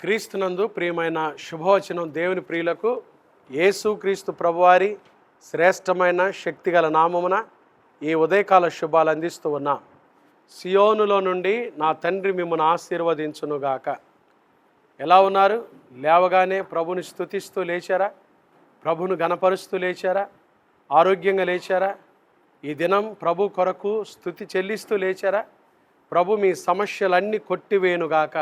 క్రీస్తునందు ప్రియమైన శుభవచనం దేవుని ప్రియులకు యేసు క్రీస్తు ప్రభువారి శ్రేష్టమైన శక్తిగల నామమున ఈ ఉదయకాల శుభాలు అందిస్తూ ఉన్నాం. సియోనులో నుండి నా తండ్రి మిమ్మల్ని ఆశీర్వదించునుగాక. ఎలా ఉన్నారు? లేవగానే ప్రభుని స్తుతిస్తూ లేచారా? ప్రభును గణపరుస్తూ లేచారా? ఆరోగ్యంగా లేచారా? ఈ దినం ప్రభు కొరకు స్తుతి చెల్లిస్తూ లేచారా? ప్రభు మీ సమస్యలన్నీ కొట్టివేయునుగాక,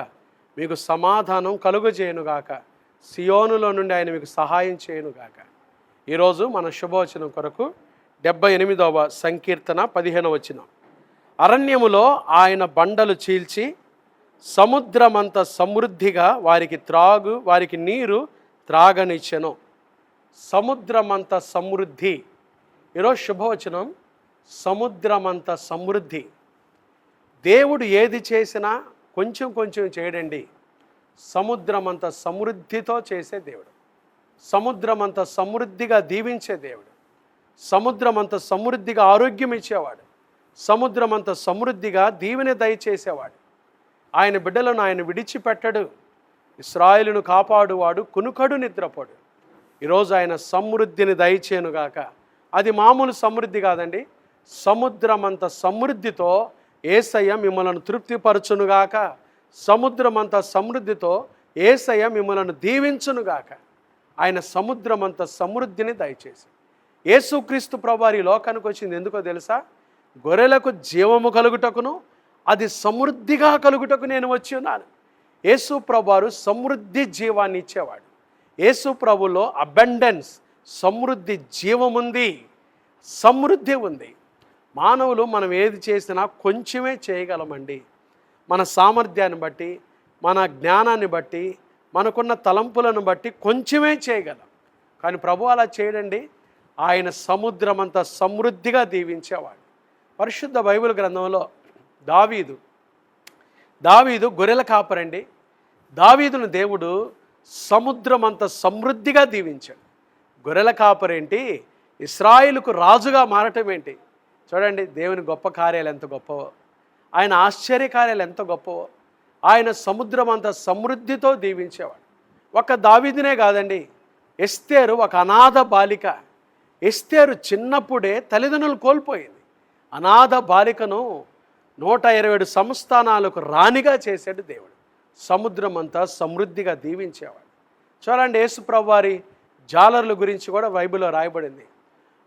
మీకు సమాధానం కలుగజేయునుగాక, సియోనులో నుండి ఆయన మీకు సహాయం చేయునుగాక. ఈరోజు మన శుభవచనం కొరకు 78వ సంకీర్తన 15వ వచనం. అరణ్యములో ఆయన బండలు చీల్చి సముద్రమంత సమృద్ధిగా వారికి నీరు త్రాగనిచ్చెను. సముద్రమంత సమృద్ధి. ఈరోజు శుభవచనం సముద్రమంత సమృద్ధి. దేవుడు ఏది చేసినా కొంచెం కొంచెం చేయడండి. సముద్రమంత సమృద్ధితో చేసే దేవుడు, సముద్రమంత సమృద్ధిగా దీవించే దేవుడు, సముద్రమంత సమృద్ధిగా ఆరోగ్యం ఇచ్చేవాడు, సముద్రమంత సమృద్ధిగా దీవెన దయచేసేవాడు. ఆయన బిడ్డలను ఆయన విడిచిపెట్టడు. ఇశ్రాయేలును కాపాడువాడు కునుకడు నిద్రపోడు. ఈరోజు ఆయన సమృద్ధిని దయచేయునుగాక. అది మామూలు సమృద్ధి కాదండి. సముద్రమంత సమృద్ధితో యేసయ్య మిమ్మల్ని తృప్తిపరచునుగాక. సముద్రమంత సమృద్ధితో యేసయ్య మిమ్మల్ని దీవించునుగాక. ఆయన సముద్రమంత సమృద్ధిని దయచేసి యేసుక్రీస్తు ప్రభువారు ఈ లోకానికి వచ్చింది ఎందుకో తెలుసా? గొర్రెలకు జీవము కలుగుటకును అది సమృద్ధిగా కలుగుటకు నేను వచ్చి ఉన్నాను. యేసు ప్రభువారు సమృద్ధి జీవాన్ని ఇచ్చేవాడు. యేసు ప్రభులో అబండెన్స్, సమృద్ధి జీవముంది, సమృద్ధి ఉంది. మానవులు మనం ఏది చేసినా కొంచెమే చేయగలమండి. మన సామర్థ్యాన్ని బట్టి, మన జ్ఞానాన్ని బట్టి, మనకున్న తలంపులను బట్టి కొంచెమే చేయగలం. కానీ ప్రభు అలా చేయడండి. ఆయన సముద్రమంతా సమృద్ధిగా దీవించేవాడు. పరిశుద్ధ బైబిల్ గ్రంథంలో దావీదు గొర్రెల కాపరండి. దావీదును దేవుడు సముద్రమంత సమృద్ధిగా దీవించాడు. గొర్రెల కాపరేంటి, ఇశ్రాయేలుకు రాజుగా మారటం ఏంటి? చూడండి, దేవుని గొప్ప కార్యాలు ఎంత గొప్పవో, ఆయన ఆశ్చర్యకార్యాలు ఎంత గొప్పవో. ఆయన సముద్రమంత సమృద్ధితో దీవించేవాడు. ఒక దావీదునే కాదండి, ఎస్తేరు ఒక అనాథ బాలిక. ఎస్తేరు చిన్నప్పుడే తల్లిదండ్రులు కోల్పోయింది. అనాథ బాలికను 127 సంస్థానాలకు రాణిగా చేశాడు దేవుడు. సముద్రమంతా సమృద్ధిగా దీవించేవాడు. చూడండి, యేసు ప్రభువారి జాలర్ల గురించి కూడా బైబిల్లో రాయబడింది.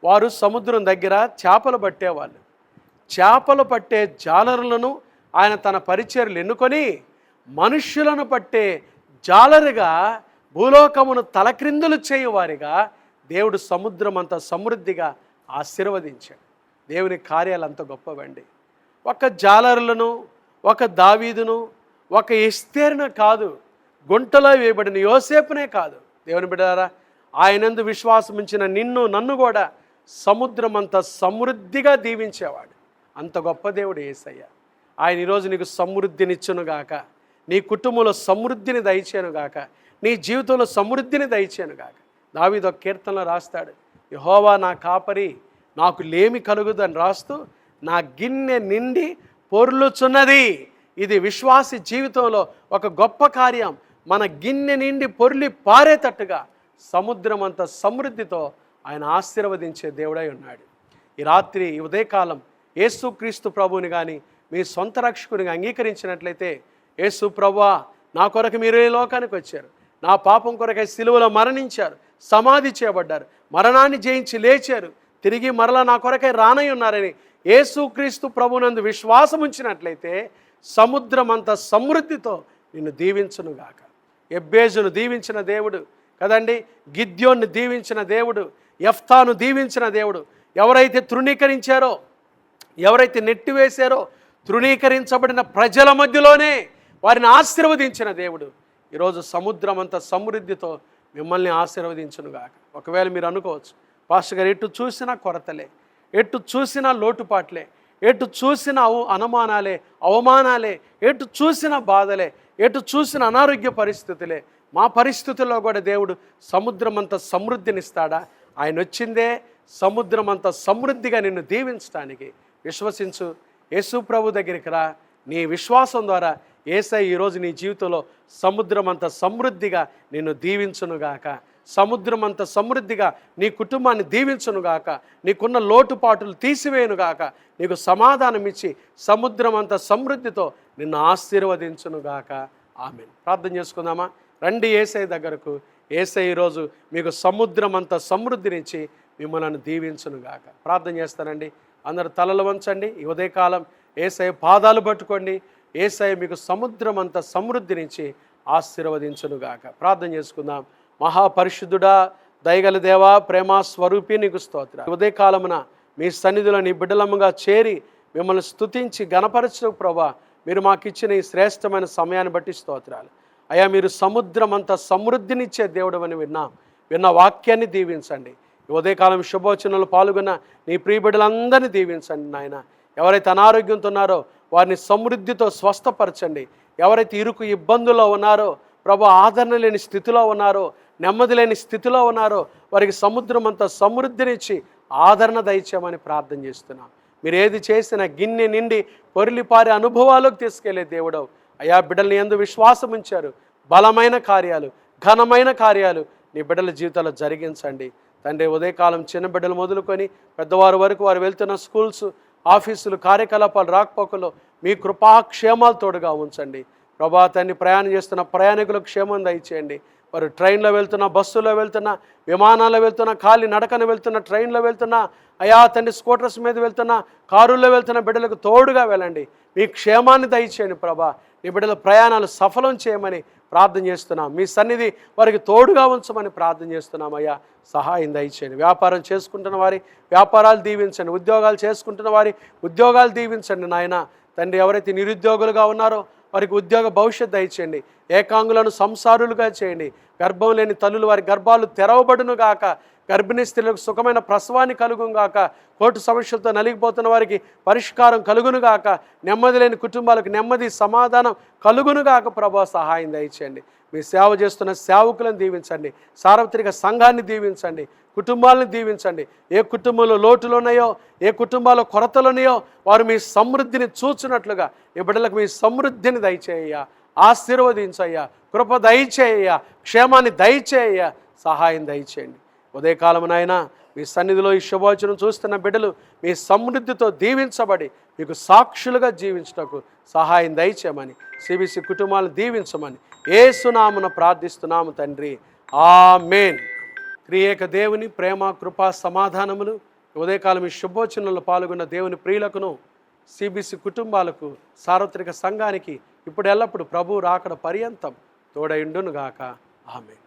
వారు సముద్రం దగ్గర చేపలు పట్టేవాళ్ళు. చేపలు పట్టే జాలరులను ఆయన తన పరిచర్యలు ఎన్నుకొని మనుష్యులను పట్టే జాలరుగా, భూలోకమును తలక్రిందులు చేయువారిగా దేవుడు సముద్రం అంత సమృద్ధిగా ఆశీర్వదించాడు. దేవుని కార్యాలు అంత గొప్పవండి. ఒక జాలరులను, ఒక దావీదును, ఒక ఎస్తేరును కాదు, గుంటలో వేయబడిన యోసేపునే కాదు, దేవుని బిడ్డలారా, ఆయనందు విశ్వాసం ఉంచిన నిన్ను నన్ను కూడా సముద్రమంత సమృద్ధిగా దీవించేవాడు. అంత గొప్ప దేవుడు యేసయ్య. ఆయన ఈరోజు నీకు సమృద్ధినిచ్చునుగాక, నీ కుటుంబంలో సమృద్ధిని దయచేనుగాక, నీ జీవితంలో సమృద్ధిని దయచేనుగాక. దావీదు ఒక కీర్తనలో రాస్తాడు, యెహోవా నా కాపరి, నాకు లేమి కలుగుదు అని రాస్తూ, నా గిన్నె నిండి పొర్లుచున్నది. ఇది విశ్వాసి జీవితంలో ఒక గొప్ప కార్యం. మన గిన్నె నిండి పొర్లి పారేటట్టుగా సముద్రమంత సమృద్ధితో ఆయన ఆశీర్వదించే దేవుడై ఉన్నాడు. ఈ రాత్రి, ఈ ఉదయకాలం యేసుక్రీస్తు ప్రభువుని కానీ మీ సొంత రక్షకునిగా అంగీకరించినట్లయితే, యేసు ప్రభువా, నా కొరకు మీరు ఈ లోకానికి వచ్చారు, నా పాపం కొరకై సిలువలో మరణించారు, సమాధి చేయబడ్డారు, మరణాన్ని జయించి లేచారు, తిరిగి మరలా నా కొరకై రానై ఉన్నారని యేసుక్రీస్తు ప్రభువునందు విశ్వాసం ఉంచినట్లయితే సముద్రమంత సమృద్ధితో నిన్ను దీవించునుగాక. ఎబ్బేజును దీవించిన దేవుడు కదండి, గిద్యోన్ని దీవించిన దేవుడు, యెఫ్తాను దీవించిన దేవుడు. ఎవరైతే తృణీకరించారో, ఎవరైతే నెట్టివేశారో, తృణీకరించబడిన ప్రజల మధ్యలోనే వారిని ఆశీర్వదించిన దేవుడు ఈరోజు సముద్రమంత సమృద్ధితో మిమ్మల్ని ఆశీర్వదించునుగాక. ఒకవేళ మీరు అనుకోవచ్చు, పాస్టర్ గారు, ఎటు చూసినా కొరతలే, ఎటు చూసినా లోటుపాట్లే, ఎటు చూసిన అనుమానాలే, అవమానాలే, ఎటు చూసిన బాధలే, ఎటు చూసిన అనారోగ్య పరిస్థితులే. మా పరిస్థితుల్లో కూడా దేవుడు సముద్రమంత సమృద్ధినిస్తాడా? ఆయన వచ్చిందే సముద్రమంత సమృద్ధిగా నిన్ను దీవించడానికి. విశ్వసించు, యేసు ప్రభు దగ్గరికి రా, నీ విశ్వాసం ద్వారా యేసయ్య ఈరోజు నీ జీవితంలో సముద్రమంత సమృద్ధిగా నిన్ను దీవించునుగాక. సముద్రమంత సమృద్ధిగా నీ కుటుంబాన్ని దీవించునుగాక. నీకున్న లోటుపాటులు తీసివేయునుగాక. నీకు సమాధానం ఇచ్చి సముద్రమంత సమృద్ధితో నిన్ను ఆశీర్వదించునుగాక. ఆమేన్. ప్రార్థన చేసుకుందామా? రండి యేసయ్య దగ్గరకు. యేసయ్య ఈరోజు మీకు సముద్రమంత సమృద్ధినిచ్చి మిమ్మల్ని దీవించునుగాక. ప్రార్థన చేస్తానండి. అందరూ తలలు వంచండి. ఈ ఉదయకాలం యేసయ్య పాదాలు పట్టుకోండి. యేసయ్య మీకు సముద్రమంత సమృద్ధినిచ్చి ఆశీర్వదించునుగాక. ప్రార్థన చేసుకుందాం. మహాపరిశుద్ధుడా, దయగల దేవా, ప్రేమ స్వరూపి నీకు స్తోత్రం. ఉదయకాలమున మీ సన్నిధిలో నీ బిడ్డలముగా చేరి మిమ్మల్ని స్తుతించి గణపరచు ప్రభా. మీరు మాకు ఇచ్చిన ఈ శ్రేష్టమైన సమయాన్ని బట్టి స్తోత్రాలు అయ్యా. మీరు సముద్రమంత సమృద్ధినిచ్చే దేవుడు అని విన్న వాక్యాన్ని దీవించండి. ఈ ఉదయకాలం శుభవచనాలు పాల్గొన్న నీ ప్రియ బిడ్డలందరినీ దీవించండి నాయన. ఎవరైతే అనారోగ్యంతో ఉన్నారో వారిని సమృద్ధితో స్వస్థపరచండి. ఎవరైతే ఇరుకు ఇబ్బందుల్లో ఉన్నారో ప్రభు, ఆదరణ లేని స్థితిలో ఉన్నారో, నెమ్మది లేని స్థితిలో ఉన్నారో వారికి సముద్రం అంతా సమృద్ధినిచ్చి ఆదరణ దయచేయమని ప్రార్థన చేస్తున్నాం. మీరు ఏది చేసినా గిన్నె నిండి పొరిలిపారే అనుభవాలకు తీసుకెళ్లే దేవుడవు అయ్యా. బిడ్డల్ని యందు విశ్వాసం ఉంచారు. బలమైన కార్యాలు, ఘనమైన కార్యాలు నీ బిడ్డల జీవితాల్లో జరిగించండి తండ్రి. ఉదయకాలం చిన్న బిడ్డలు మొదలుకొని పెద్దవారి వరకు వారు వెళ్తున్న స్కూల్స్, ఆఫీసులు, కార్యకలాపాలు, రాకపోకలు మీ కృపాక్షేమాలు తోడుగా ఉంచండి ప్రభా. తండ్రి ప్రయాణం చేస్తున్న ప్రయాణికులకు క్షేమం దయచేయండి. వారు ట్రైన్లో వెళ్తున్నా, బస్సులో వెళ్తున్నా, విమానాల్లో వెళ్తున్నా, ఖాళీ నడకన వెళ్తున్నా, ట్రైన్లో వెళ్తున్నా అయా తండ్రి, స్కూటర్స్ మీద వెళ్తున్నా, కారుల్లో వెళ్తున్న బిడ్డలకు తోడుగా వెళ్ళండి. మీ క్షేమాన్ని దయచేయండి ప్రభా. నీ బిడ్డల ప్రయాణాలు సఫలం చేయమని ప్రార్థన చేస్తున్నాం. మీ సన్నిధి వారికి తోడుగా ఉంచమని ప్రార్థన చేస్తున్నాం అయ్యా. సహాయం దయచేయండి. వ్యాపారం చేసుకుంటున్న వారి వ్యాపారాలు దీవించండి. ఉద్యోగాలు చేసుకుంటున్న వారి ఉద్యోగాలు దీవించండి నాయన తండ్రి. ఎవరైతే నిరుద్యోగులుగా ఉన్నారో వారికి ఉద్యోగ భవిష్యత్తు దయచేయండి. ఏకాంగులను సంసారులుగా చేయండి. గర్భం లేని తల్లులు వారి గర్భాలు తెరవబడును గాక. గర్భిణీ స్త్రీలకు సుఖమైన ప్రసవాన్ని కలుగును గాక. కోర్టు సమస్యలతో నలిగిపోతున్న వారికి పరిష్కారం కలుగును గాక. నెమ్మది లేని కుటుంబాలకు నెమ్మది, సమాధానం కలుగును గాక. ప్రభా సహాయం దయచేయండి. మీ సేవ చేస్తున్న సేవకులను దీవించండి. సార్వత్రిక సంఘాన్ని దీవించండి. కుటుంబాలను దీవించండి. ఏ కుటుంబంలో లోటులు ఉన్నాయో, ఏ కుటుంబాల్లో కొరతలు ఉన్నాయో వారు మీ సమృద్ధిని చూచినట్లుగా ఈ బిడ్డలకు మీ సమృద్ధిని దయచేయ్యా. ఆశీర్వదించయ్యా. కృప దయచేయ్యా. క్షేమాన్ని దయచేయ్యా. సహాయం దయచేయండి. ఉదయకాలమునైనా మీ సన్నిధిలో ఈ శుభవచనం చూస్తున్న బిడ్డలు మీ సమృద్ధితో దీవించబడి మీకు సాక్షులుగా జీవించటకు సహాయం దయచేయమని, సిబిసి కుటుంబాలను దీవించమని యేసు నామమున ప్రార్థిస్తున్నాము తండ్రి. ఆమేన్. త్రియేక దేవుని ప్రేమ, కృప, సమాధానములు ఉదయకాలం ఈ శుభవచనంలో పాల్గొన్న దేవుని ప్రియులకును, సిబిసి కుటుంబాలకు, సార్వత్రిక సంఘానికి ఇప్పుడు ఎల్లప్పుడు ప్రభు రాకడ పర్యంతం తోడైండును గాక. ఆమేన్.